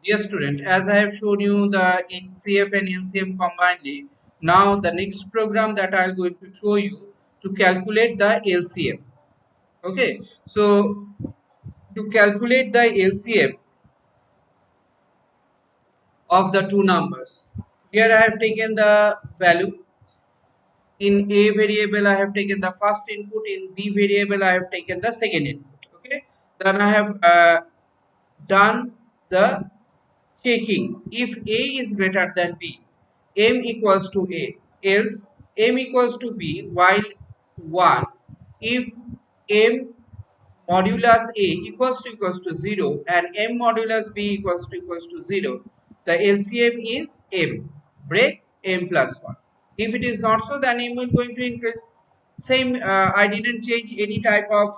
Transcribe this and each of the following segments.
Yes, student, as I have shown you the HCF and LCM combinedly, now the next program that I am going to show you to calculate the LCM. Okay, so to calculate the LCM of the two numbers, here I have taken the value. In A variable, I have taken the first input. In B variable, I have taken the second input. Okay, then I have done the checking. If A is greater than B, M equals to A, else M equals to B while 1. If M modulus A equals to 0 and M modulus B equals to 0, the LCM is M. Break M plus 1. If it is not so, then M will going to increase. Same, I didn't change any type of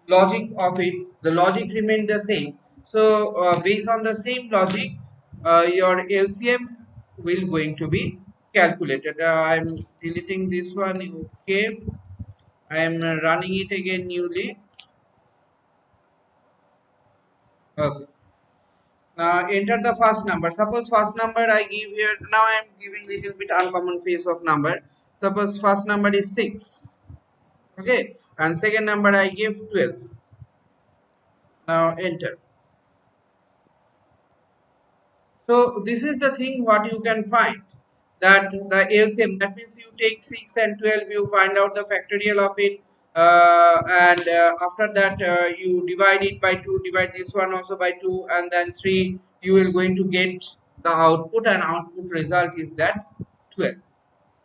logic of it. The logic remained the same. So based on the same logic, your LCM will going to be calculated. I'm deleting this one. Okay, I am running it again newly. Okay. Now enter the first number. Suppose first number I give here. Now I am giving little bit uncommon phase of number. Suppose first number is 6. Okay, and second number I give 12. Now enter. So this is the thing what you can find, that the LCM, that means you take 6 and 12, you find out the factorial of it, and after that you divide it by 2, divide this one also by 2, and then 3, you will going to get the output, and output result is that 12.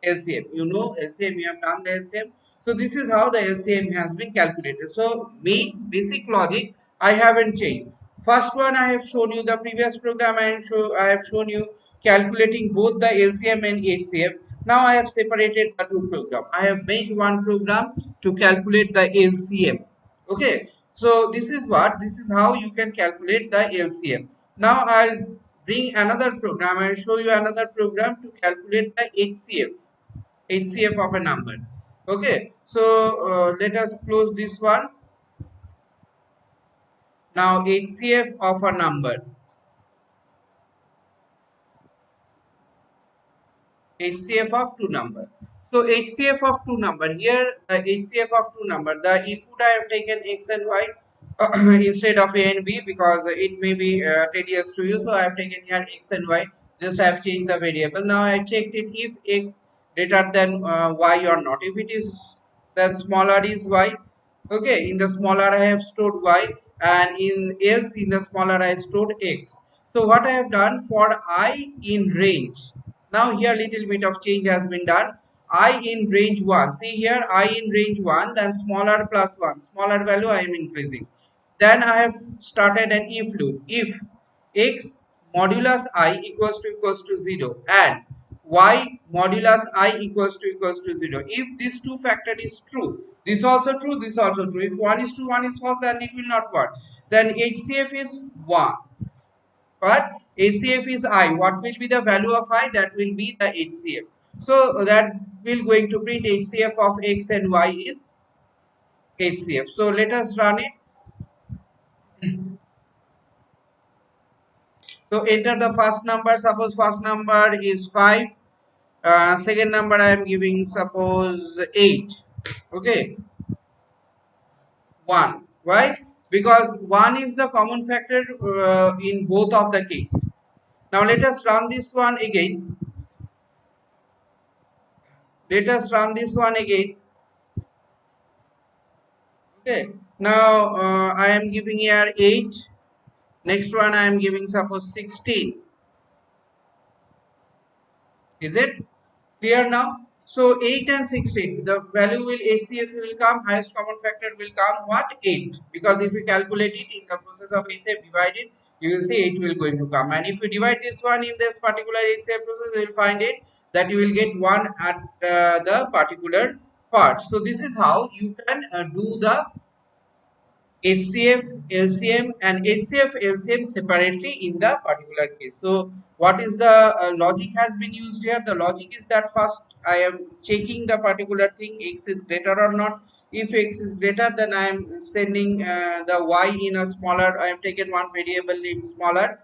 LCM, you know LCM, you have done the LCM. So this is how the LCM has been calculated. So main basic logic I haven't changed. First one I have shown you, the previous program I have shown you calculating both the LCM and HCF. Now I have separated the two program. I have made one program to calculate the LCM. Okay, so this is how you can calculate the LCM. Now I'll bring another program. I'll show you another program to calculate the HCF of a number. Okay, so let us close this one. Now HCF of a number. HCF of two number. So HCF of two number, here the HCF of two number, the input I have taken X and Y instead of A and B, because it may be tedious to you. So I have taken here X and Y, just I have changed the variable. Now I checked it if X greater than Y or not. If it is, then smaller is Y. Okay, in the smaller I have stored Y, and in else in the smaller I stored X. So what I have done for I in range, now here little bit of change has been done. I in range 1, see here I in range 1, then smaller plus 1, smaller value I am increasing. Then I have started an if loop. If X modulus I equals to 0 and Y modulus I equals to 0. If this two factor is true, this also true, this also true. If one is true, one is false, then it will not work. Then HCF is 1. But HCF is I. What will be the value of I? That will be the HCF. So that will going to print HCF of X and Y is HCF. So let us run it. So enter the first number. Suppose first number is 5. Second number I am giving suppose 8. Okay, 1. Why? Because 1 is the common factor in both of the case. Now let us run this one again. Let us run this one again. Okay, now I am giving here 8. Next one I am giving suppose 16. Is it clear now? So 8 and 16, the value will HCF will come, highest common factor will come what? 8. Because if you calculate it in the process of HCF, divide it, you will see 8 will going to come. And if you divide this one in this particular HCF process, you will find it that you will get 1 at the particular part. So this is how you can do the HCF, LCM, and HCF, LCM separately in the particular case. So what is the logic has been used here? The logic is that first I am checking the particular thing, X is greater or not. If x is greater, then I am sending the y in a smaller. I have taken one variable name smaller,